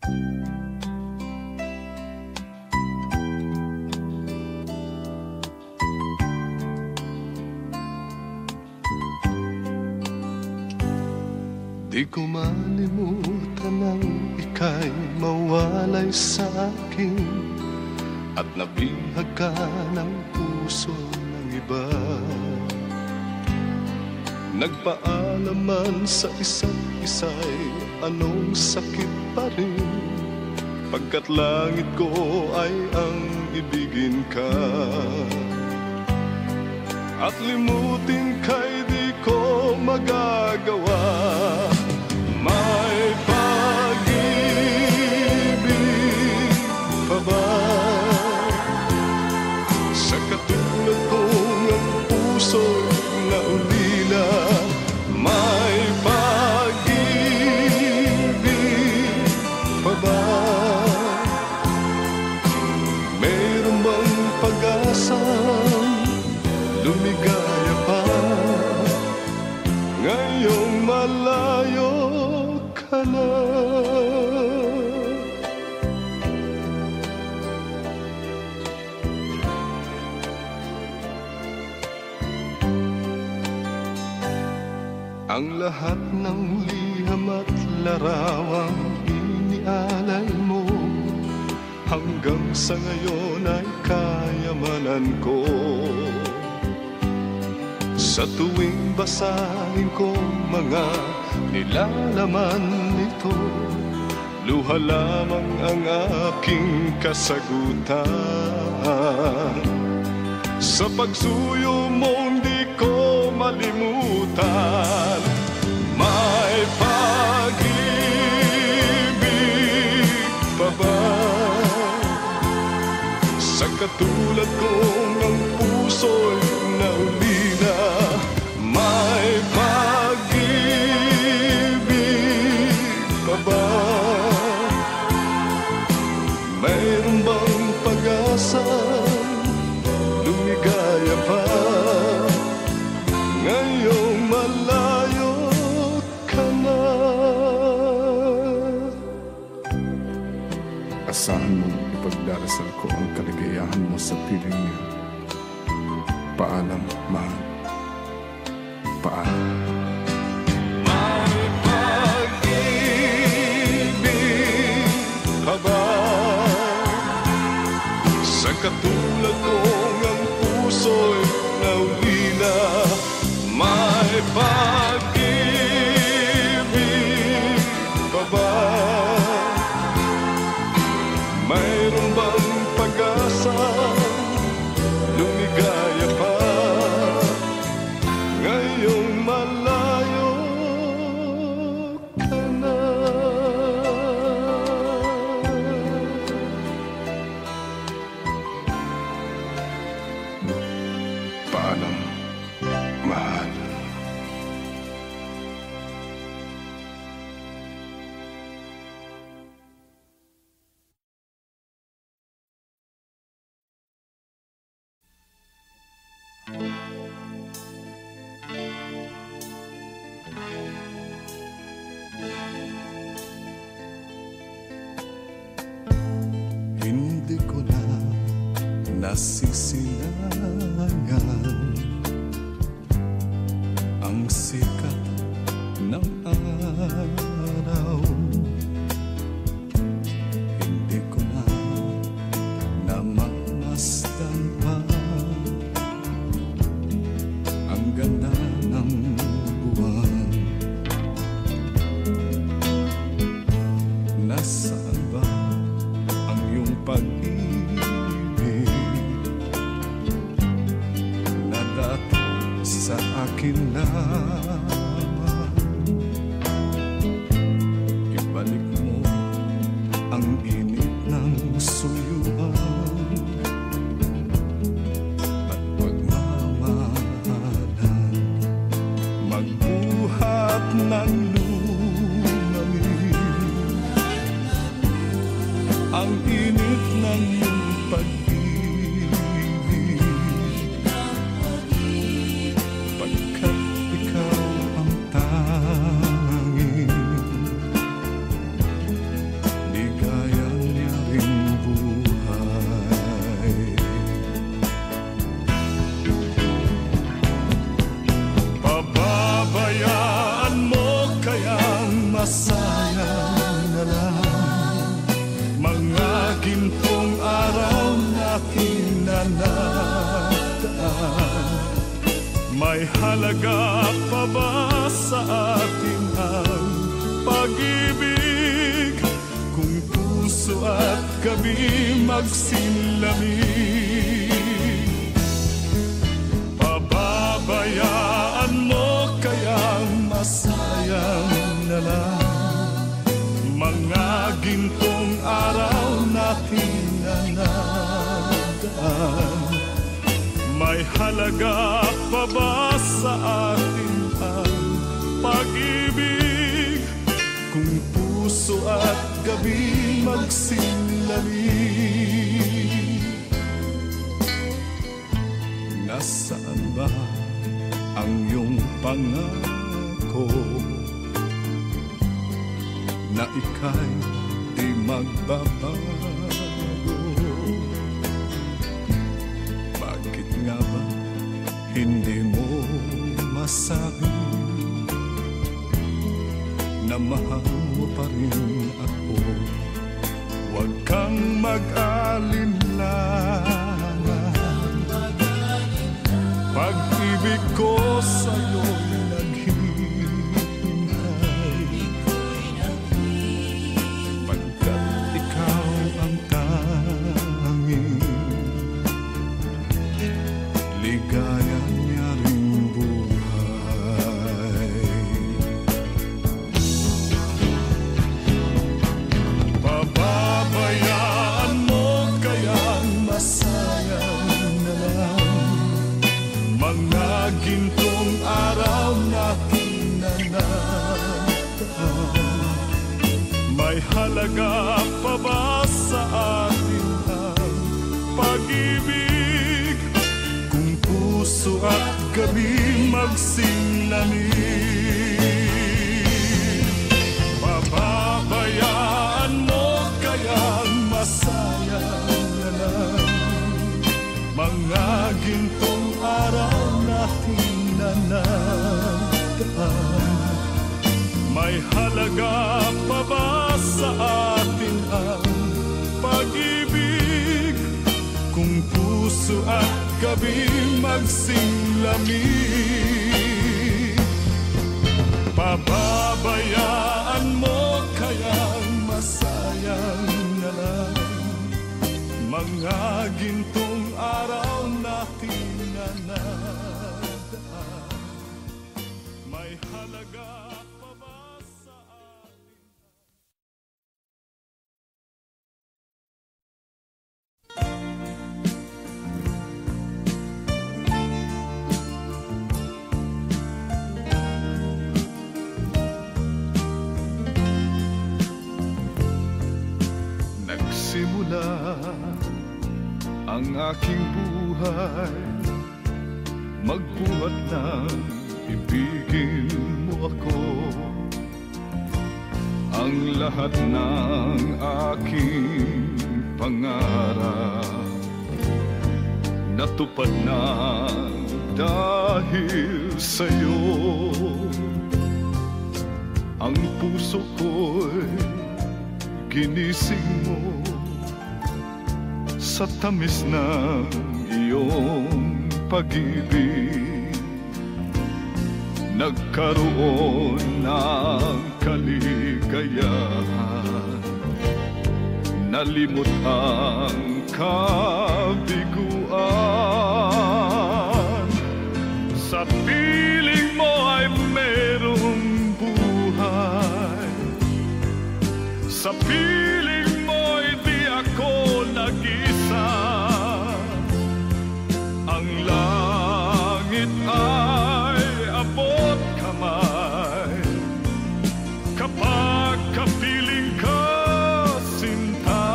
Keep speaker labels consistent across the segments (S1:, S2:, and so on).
S1: Di ko malimutan nang ika'y mawalay sa akin at nabihag ka ng puso ng iba. Nagpaalaman sa isa't isa'y anong sakit pa rin, pagkat langit ko ay ang ibigin ka. At limutin ka'y di ko magagawa. May pag-ibig pa ba sa katulad kong ang puso'y naulila? May pag-ibig pa ba? Mayroon bang pag-asang lumigaya pa ngayong malayo ka na? Ang lahat ng liham at larawang inialay mo hanggang sa ngayon ay kayamanan ko. Sa tuwing basahin ko mga nilalaman nito, luha lamang ang aking kasagutan. Sa pagsuyo mo di ko malimutan. May pag-ibig pa ba sa katulad kong ang puso'y naulila? May pag-ibig pa ba? Mayroon bang pag-asa lumigaya pa ngayong malayo ka na?
S2: Asahan mong ipagdarasal ko ang kaligayahan mo sa piling niya. Paalam, mahal. Paalam.
S1: May pag-ibig pa ba sa katulad kong ang puso'y naulila? May pag-ibig pa ba? Mayroon bang pag-asa lumigaya pa ngayong malayo ka na?
S2: Paalam, mahal.
S1: Hindi ko na nasisilayan ang sikat ng araw. Hindi ko na namamasdan pa ang ganda ng buwan. Nasaan ba ang iyong pag-ibig na dati sa akin lamang? Ibalik mo ang init ng suyuan at pagmamahalan, magbuhat ng ang init ng iyong pag-ibig, pagkat ikaw ang tanging May halaga pa ba sa atin ang pag-ibig kung puso at gabi magsinlamig? Pababayaan mo kayang masayang na lang mga gintong araw natin na nadaan. May halaga pa ba sa atin ang pag-ibig kung puso at gabi magsinlamig? Nasaan ba ang iyong pangako na ika'y di magbabago? Bakit nga ba hindi mo masabi na mahal mo pa rin ako? Huwag kang mag-alinlangan, pag-ibig ko sa'yo'y naghihintay, pagkat ikaw ang tanging ligaya niya ring buhay. Pababayaan mo kayang masayang na lang mga gintong araw natin na nataan. May halaga pa ba sa atin ang pag-ibig kung puso at gabi magsinlamig? Pababayaan mo kayang masayang na lang mga gintong araw natin na nadaan. May halaga pa ba sa atin ang pag-ibig kung puso at gabi magsinlamig? Pababayaan mo kayang masayang na lang mga gintong araw natin na nadaan. May halaga pa ba sa atin? Nagsimula ang aking buhay, magbuhat ng ibigin mo ako. Ang lahat ng aking pangarap natupad na dahil sa'yo. Ang puso ko'y ginising mo sa tamis ng iyong pag-ibig. Nagkaroon ng kaligayahan, nalimot ang kabiguan. Sa piling mo ay merong buhay, sa piling mo'y di ako nag-isa. Ang langit ay abot kamay kapag kapiling ka, sinta.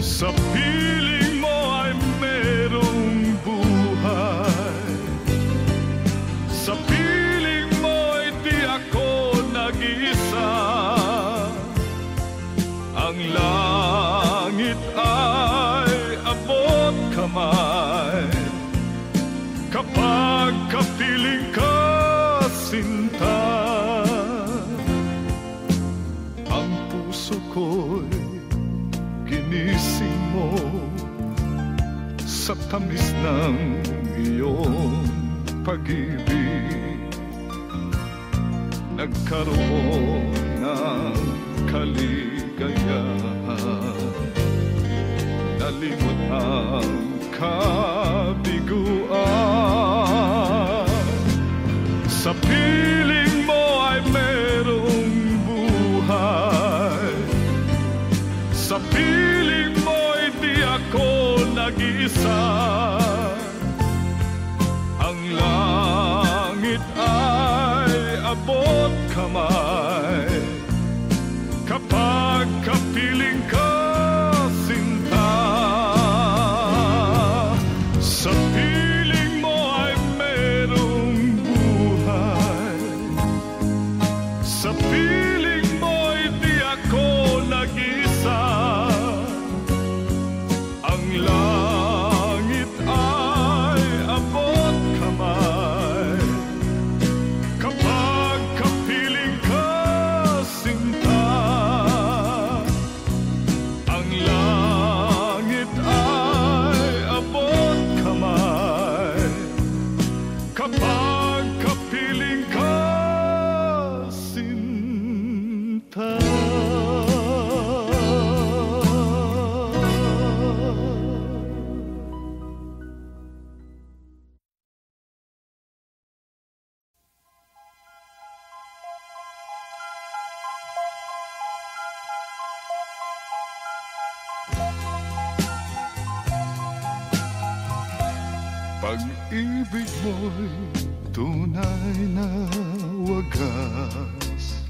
S1: Sa piling mo ay merong buhay, sa piling mo'y di ako nag-isa. Ang langit ay abot kamay kapag kapiling ka, sinta. Ang puso ko'y ginising mo sa tamis ng iyong iyong pag-ibig, nagkaroon ng kaligayahan, nalimot ang kabiguan. Sa piling mo ay merong buhay, sa piling mo'y di ako nag-iisa. Ang langit ay abot kamay kapag kapiling ka, sinta. Sa piling mo ay merong buhay, sa piling mo'y di ako nag-isa. Ang langit ay abot kamay kapag kapiling ka, sinta. Ang langit ay abot kamay kapag kapiling ka, sinta. Pag-ibig mo'y tunay na wagas,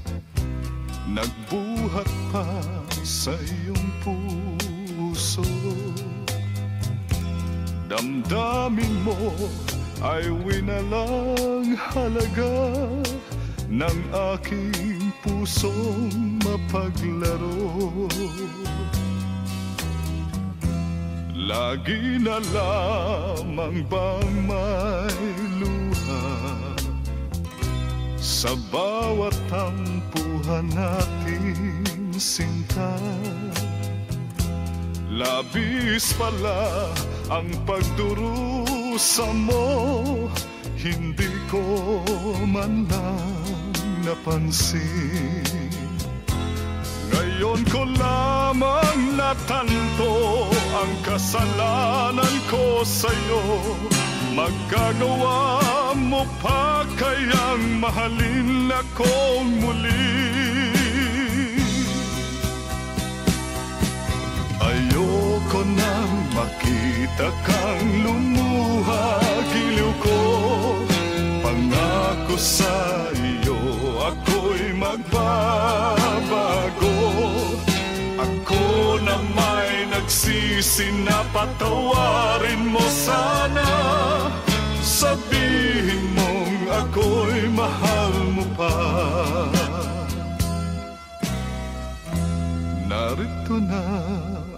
S1: nagbuhat pa sa iyong puso. Damdamin mo ay winalang halaga ng aking pusong mapaglaro. Lagi na lamang bang may luha sa bawat tampuhan natin, sinta. Labis pala ang pagdurusa mo, hindi ko man lang napansin. Ngayon ko lamang natanto ang kasalanan ko sa'yo. Magagawa mo pa kayang mahalin akong muli? Ayoko nang makita kang lumuha, giliw ko. Pangako sa iyo, ako'y magbabago. Ako na may nagsisi na patawarin mo sana. Sabihin mong ako'y mahal mo pa. Narito na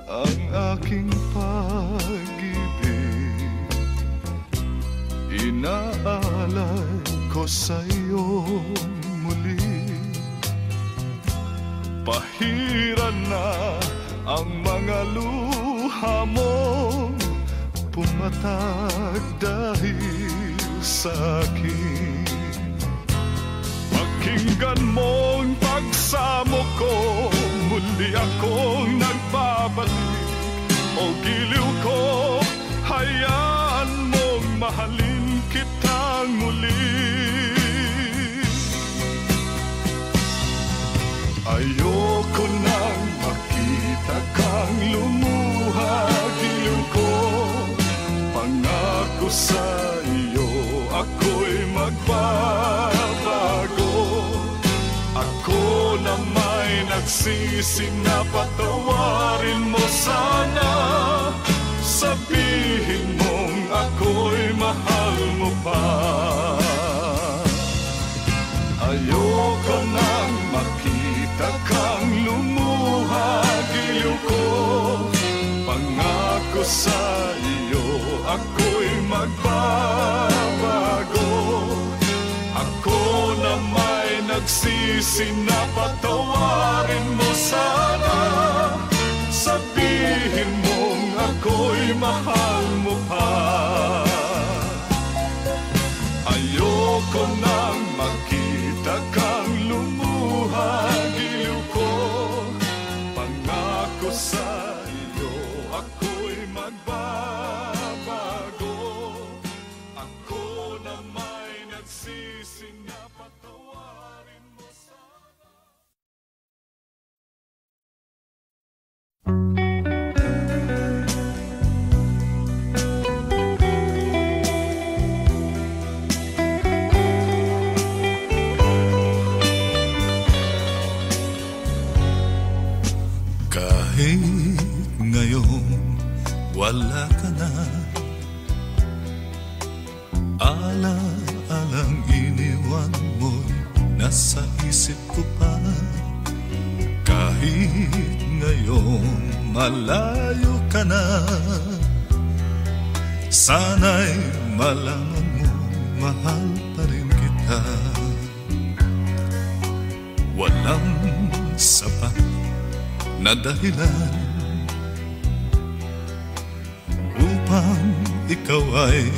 S1: ang aking pag-ibig, inaalay ko sa'yo muli. Pahiran na ang mga luha mo, pumatag dahil sa akin. Pakinggan mong pagsamo ko, muli akong nagbabalik. O giliw ko, hayaan mong mahalin kitang muli. Ayoko nang makita kang lumuha, giliw ko. Pangako sa iyo, ako'y magbabago. Ako na may nagsisi na patawarin mo sana. Sabihin mong ako'y mahal mo pa. Ayoko nang makita kang lumuha, giliw ko. Pangako sa iyo, ako'y magbabago. Ako na may nagsisi na patawarin mo sana. Sabihin mong ako'y mahal mo pa. Kahit ngayon wala ka na, ala-alang iniwan mo'y nasa isip ko pa. Kahit ngayon malayo ka na, sana'y malaman mo mahal pa rin kita. Walang sapat na dahilan upang ikaw ay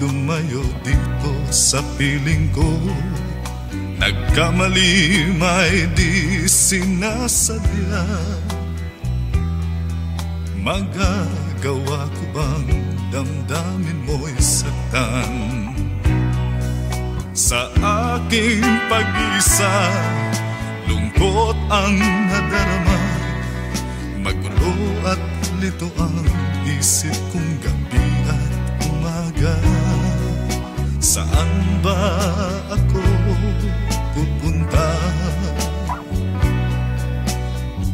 S1: lumayo dito sa piling ko. Nagkamali may di sinasadya. Magagawa ko bang damdamin mo'y saktan? Sa aking pag-isa, lungkot ang nadarama. Magulo at lito ang isip kong gabi at umaga. Saan ba ako pupunta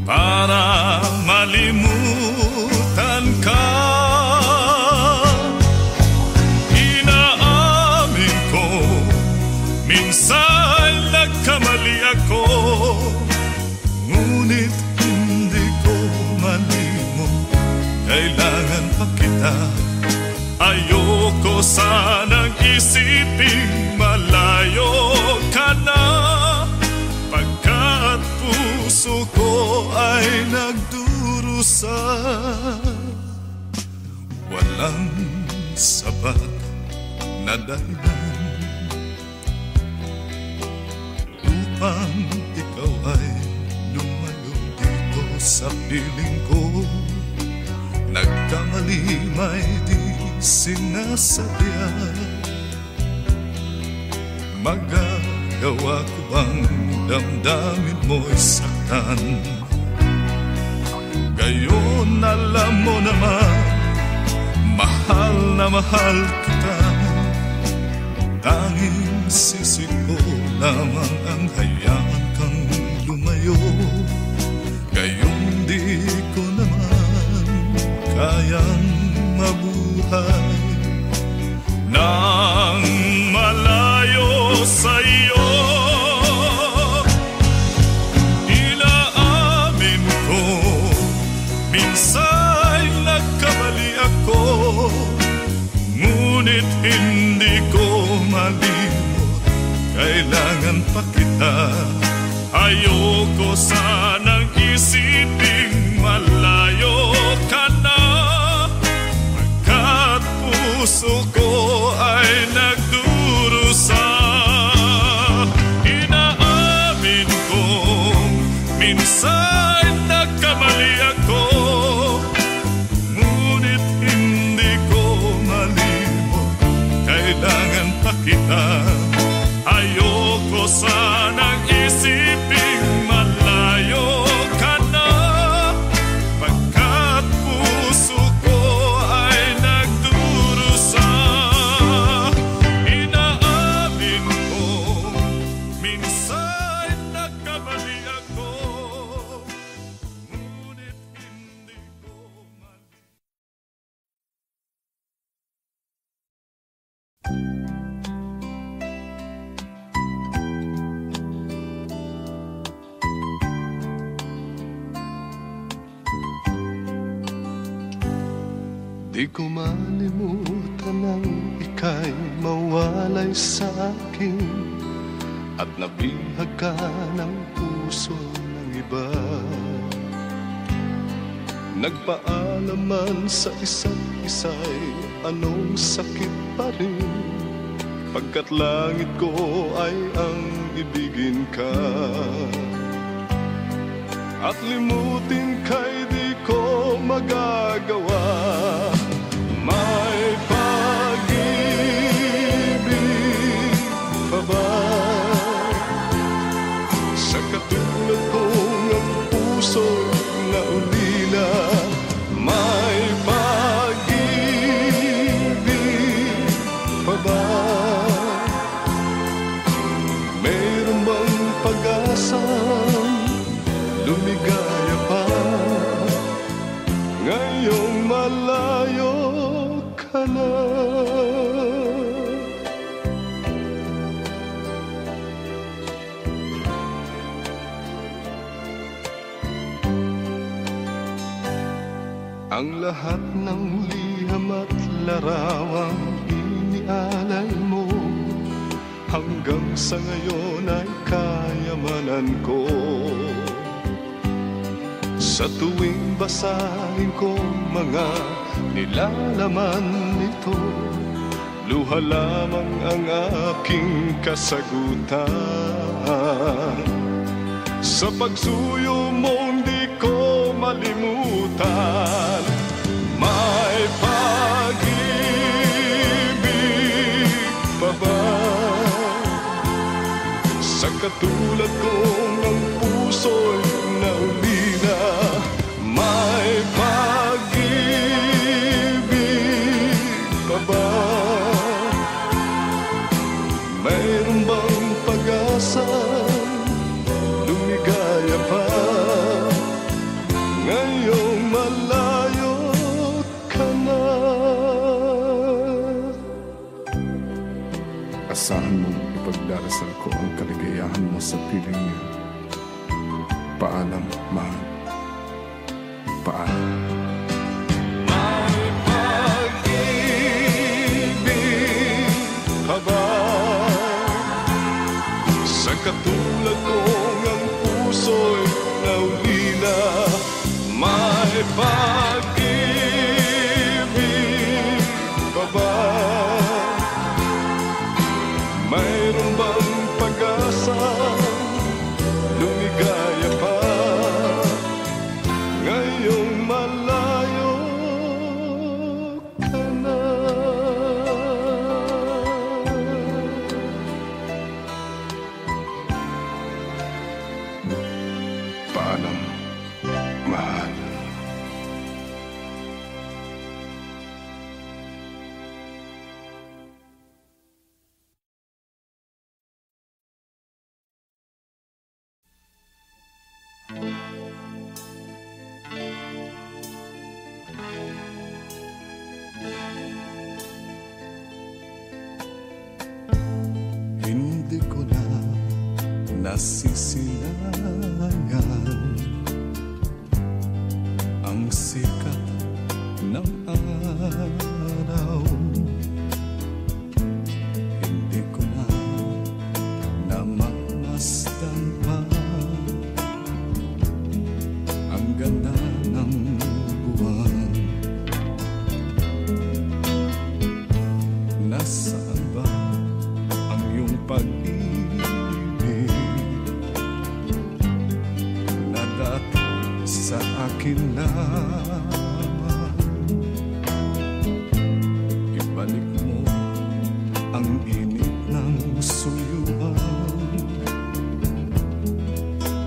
S1: para malimutan ka? Inaamin ko, minsan nagkamali ako, ngunit hindi ko malimot. Kailangan pa kita. Ayoko sanang isiping malayo ka na, pagkat puso ko ay nagdurusa. Walang sapat na dahilan upang ikaw ay lumayo dito sa piling ko. Nagkamali may di sinasadya. Magagawa ko bang damdamin mo'y saktan? Gayon alam mo naman, mahal na mahal kita. Tanging sisig ko lamang ang hayaan kang lumayo. Gayon di ko naman kayang mabuhay nang malayo sa iyo. Inaamin ko, minsan nagkamali ako, ngunit hindi ko malimot. Kailangan pa kita. Ayoko sanang isiping malayo ka na, pagkat puso ko ay nagdurusa. Inaamin ko, minsan nagkamali ako, ngunit hindi ko malimot. Kailangan pa kita. Ayoko sanang isiping malayo ka na, pagkat puso ko ay nagdurusa. Inaamin ko, minsan nagkamali ako, ngunit hindi ko
S3: Di ko malimutan ang ika'y mawalay sa akin, at nabihag ka ng puso ng iba. Nagpaalaman sa isa't isa'y anong sakit pa rin, pagkat langit ko ay ang ibigin ka. At limutin ka'y di ko magagawa. May pag-ibig pa ba sa katulad kong ang puso na ulila? May pag-ibig pa ba? Mayroon bang pag-asang lumigaya pa
S1: Ang lahat ng liham at larawang inialay mo, hanggang sa ngayon ay kayamanan ko. Sa tuwing basahin ko mga nilalaman nito, luha lamang ang aking kasagutan. Sa pagsuyo mo hindi ko malimutan, may pag-ibig pa ba sa katulad kong ang puso'y naulina? May pag-ibig pa ba? Mayroon bang pag-asa? Lumigaya pa ngayong malayo ka na.
S2: Asahan mong ipagdarasal ko ang kaligayahan mo sa piling niya. Paalam, mahal. Paalam.
S1: May pag-ibig ka ba sa katulad kong ang puso'y naulila? May pag-ibig pa ba? Mayroon bang pag-asa? Lumigaya pa ngayong malayo ka na.
S2: Paalam, mahal.
S1: Hindi ko na nasisilayan ang sikat ng araw. Hindi ko na namamasdan pa ang ganda ng buwan. Nasaan ba ang iyong pag-ibig na dati sa akin lamang? Ibalik mo ang init ng suyuan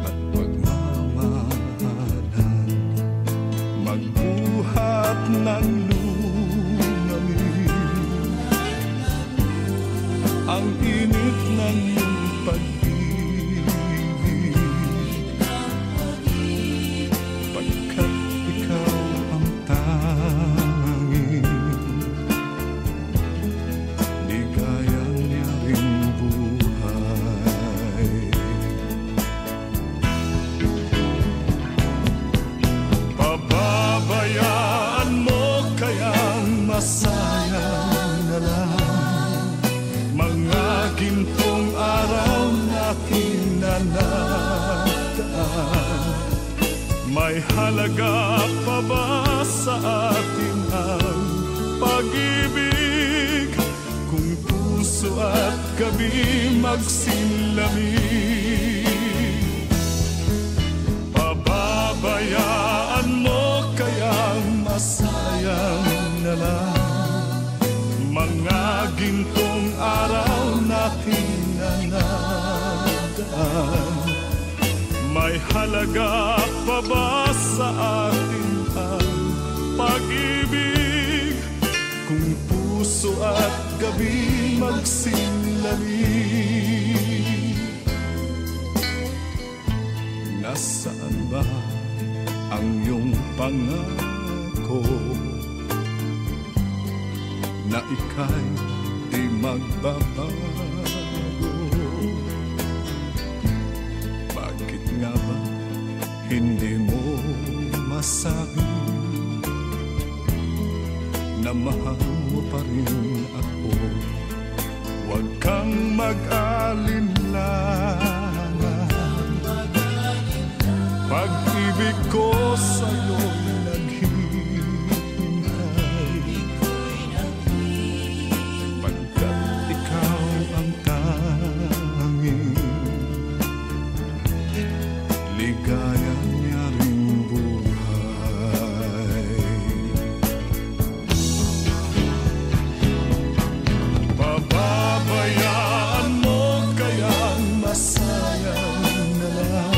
S1: at pagmamahalan, magbuhat ng ang init ng iyong pag-ibig, pagkat ikaw ang tanging ligayang niyang buhay. Pababayaan mo kayang masayang na lang mga gintong araw natin na nagdaan. May halaga pa ba sa atin ang pag-ibig kung puso at gabi magsilamig? Pababayaan mo kayang masayang na lang mga gintong araw natin na nagdaan. May halaga pa ba sa atin ang pag-ibig kung puso at gabi magsilamig? Nasaan ba ang iyong pangako na ika'y di magbabago? Bakit nga ba hindi mo masabi na mahal mo pa rin ako. Huwag kang mag-alinlangan, pag-ibig ko sa'yo'y naghihintay, pagkat ikaw ang tanging ligaya niya ring buhay. Pababayaan mo kayang masayang na lang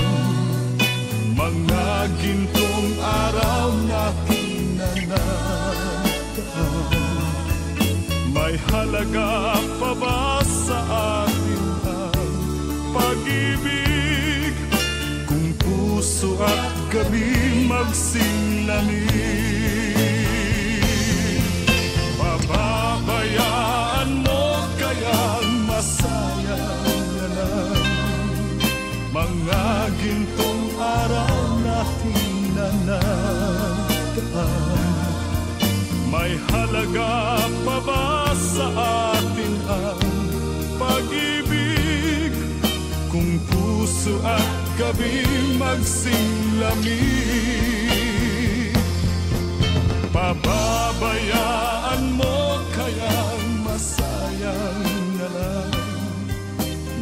S1: mga gintong araw natin na nataan. May halaga pa ba sa atin ang pag-ibig kung puso at gabi magsilamig? Pababayaan mo kayang masayang na lang mga gintong araw natin na nataan. May halaga pa ba sa atin ang pag-ibig kung puso at gabi magsilamig? Pababayaan mo kayang masayang na lang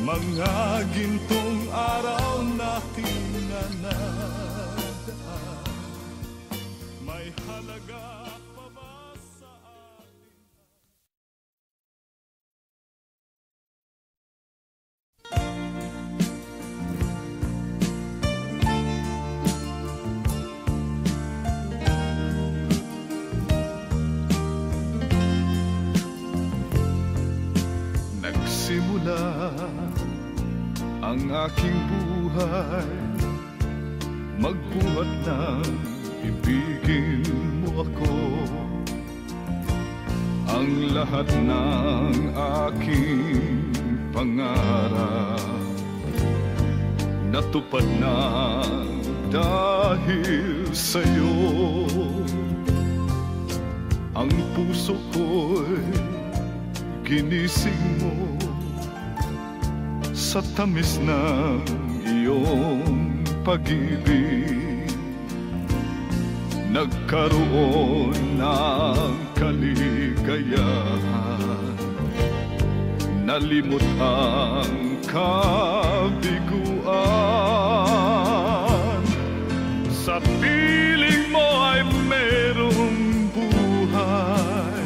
S1: mga gintong araw natin na nadaan. May halaga pa ba sa atin? Nagsimula ang aking buhay, magbuhat ng ibigin mo ako. Ang lahat ng aking pangarap natupad na dahil sa'yo. Ang puso ko'y ginising mo sa tamis ng iyong pag-ibig. Nagkaroon ng kaligayahan, nalimot ang kabiguan. Sa piling mo ay merong buhay,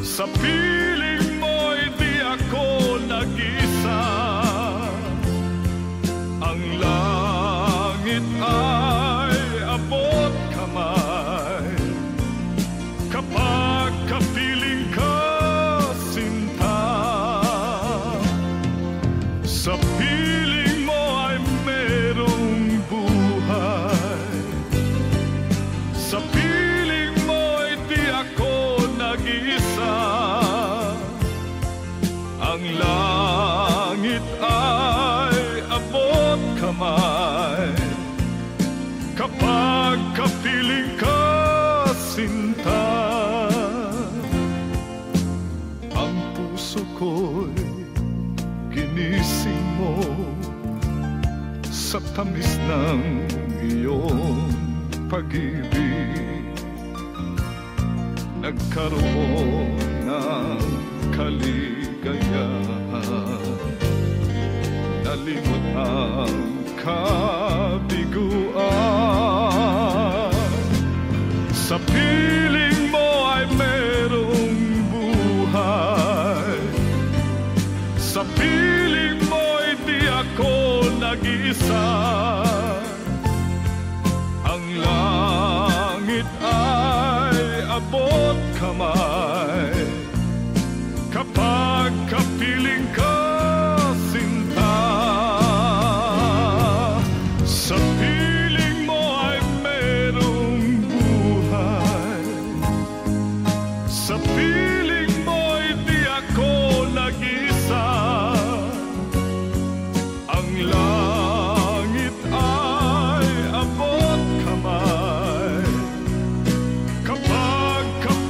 S1: sa piling mo'y di ako nag-isa. Ang langit ay abot kamay kapag kapiling ka, sinta. Sa piling mo ay merong buhay, sa piling mo'y di ako nag-isa. Ang langit ay abot kamay kapag kapiling ka, sinta. Ang puso ko'y ginising mo sa tamis ng iyong pag-ibig. Nagkaroon ng kaligayahan, nalimot ang kabiguan. Sa piling mo ay merong buhay, sa piling mo'y di ako nag-isa. Ang langit ay abot kamay kapag kapiling ka, sinta. Sa piling mo ay merong buhay, sa piling mo'y di ako nag-isa. Ang langit ay abot kamay kapag kapiling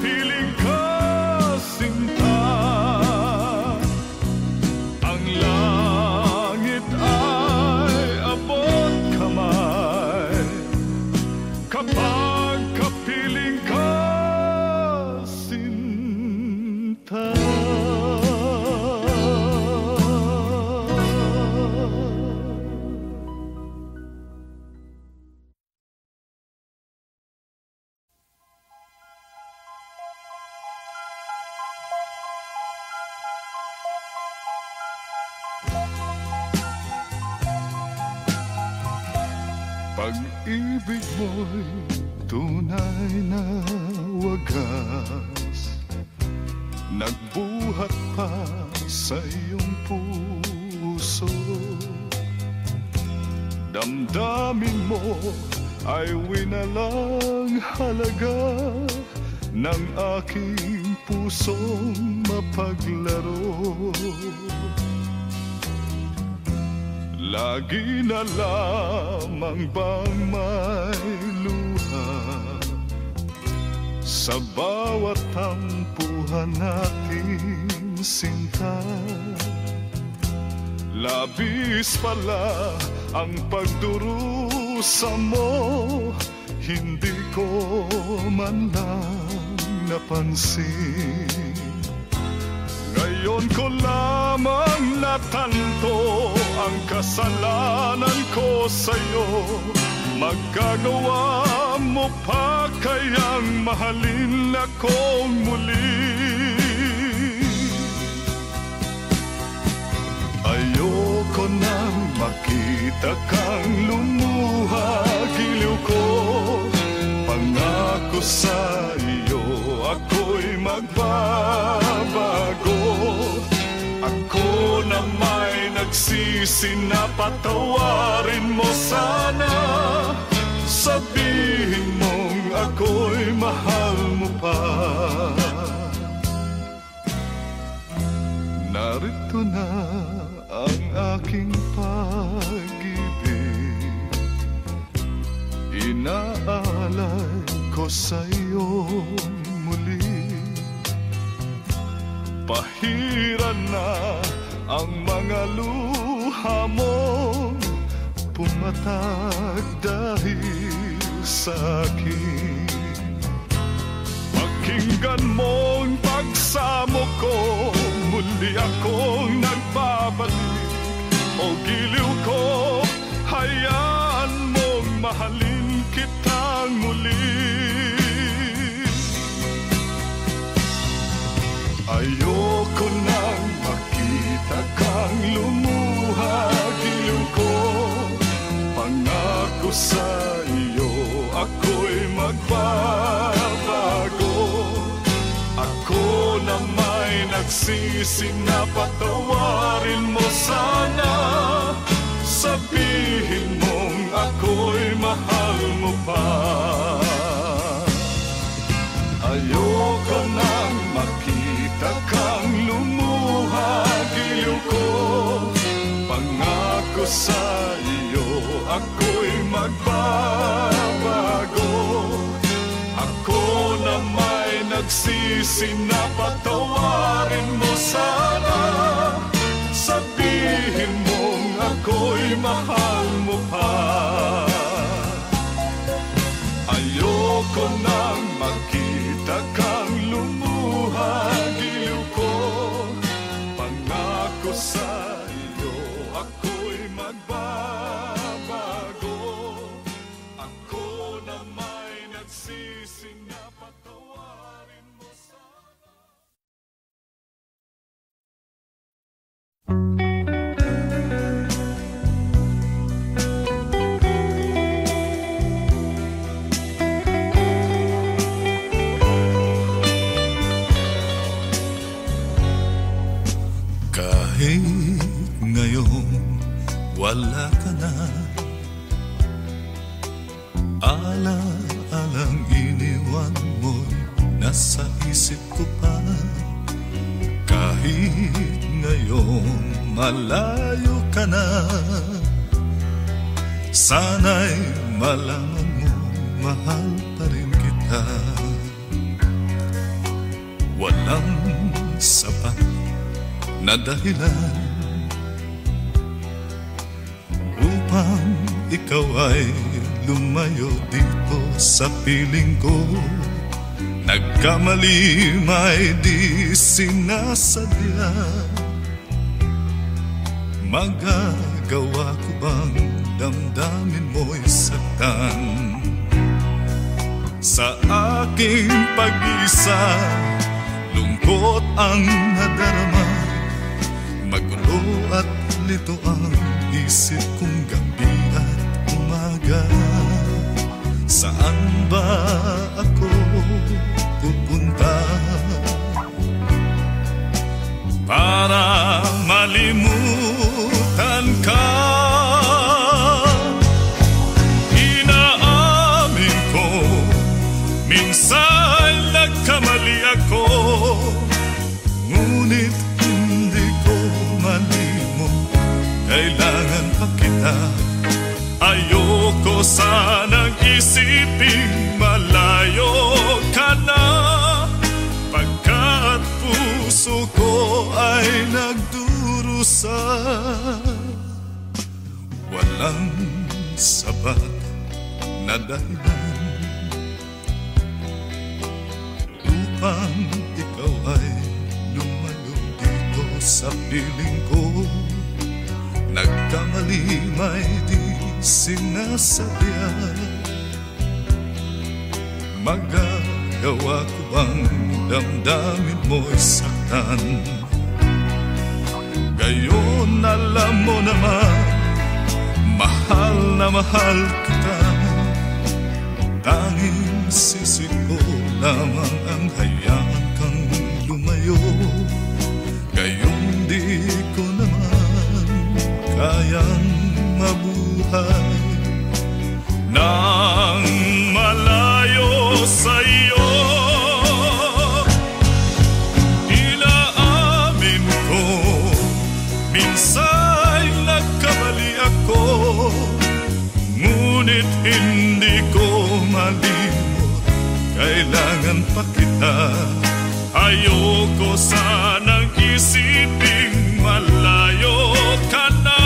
S1: Pag-ibig mo'y tunay na wagas, nagbuhat pa sa iyong puso. Damdamin mo ay winalang halaga ng aking pusong mapaglaro. Lagi na lamang bang may luha sa bawat tampuhan natin, sinta? Labis pala ang pagdurusa mo, hindi ko man lang napansin. Ngayon ko lamang natanto ang kasalanan ko sa'yo. Magkagawa mo pa kayang mahalin akong muli? Ayoko nang makita kang lumuha, giliw ko. Pangako sa iyo, ako'y magbabago. Ako na may nagsisi na patawarin mo sana. Sabihin mong ako'y mahal mo pa. Narito na ang aking pag-ibig, inaalay ko sa'yo muli. Pahiran na ang mga luha mo, pumatag dahil sa akin. Pakinggan mo ang pagsamo ko, muli akong nagbabalik. O giliw ko, hayaan mong mahalin kitang muli. Ayoko nang makita kang lumuha, giliw ko. Pangako sa iyo, ako'y magbabago. Ako na may nagsisi na patawarin mo sana. Sabihin mong ako'y mahal mo pa. Ayoko nang makita kang lumuha, giliw ko. Pangako sa iyo, ako'y magbabago. Ako na may nagsisi na patawarin mo sana. Sabihin mong ako'y mahal mo pa. Ayoko nang makita kang lumuha, giliw ko. Pangako sa iyo, ako'y magbabago. Ako na may nagsisi na patawarin mo sana.
S3: Kahit ngayon wala ka na, ala-alang iniwan mo'y nasa isip ko pa. Kahit ngayon malayo ka na, sana'y malaman mo mahal pa rin kita. Walang sapat na dahilan upang ikaw ay lumayo dito sa piling ko. Nagkamali may di sinasadya. Magagawa ko bang damdamin mo'y saktan? Sa aking pag-isa, lungkot ang nadarama. Magulo at lito ang isip kong gabi at umaga.
S1: Saan ba ako pupunta para malimutan ka? Inaamin ko, minsan nagkamali ako, ngunit hindi ko malimot, kailangan pa kita. Ayoko sanang isiping malayo ka na, pagkat puso ko ay nagdurusa. Walang sapat na dahilan upang ikaw ay lumayo dito sa piling ko. Nagkamali may di sinasadya, magagawa ko bang damdamin mo'y saktan? Gayon alam mo naman, mahal na mahal kita. Tanging sisi ko lamang ang hayaan kang lumayo. Gayon di ko naman kayang mabuhay nang malayo sa'yo. Inaamin ko, minsan nagkamali ako, ngunit hindi ko malimot, kailangan pa kita. Ayoko sanang isiping malayo ka na,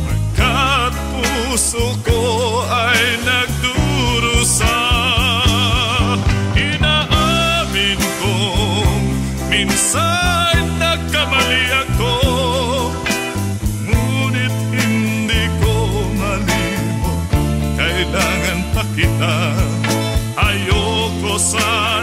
S1: pagkat puso ko ay nagdurusa. Inaamin ko, minsan nagkamali ako, ngunit hindi ko malimot, kailangan pa kita. Ayoko sanang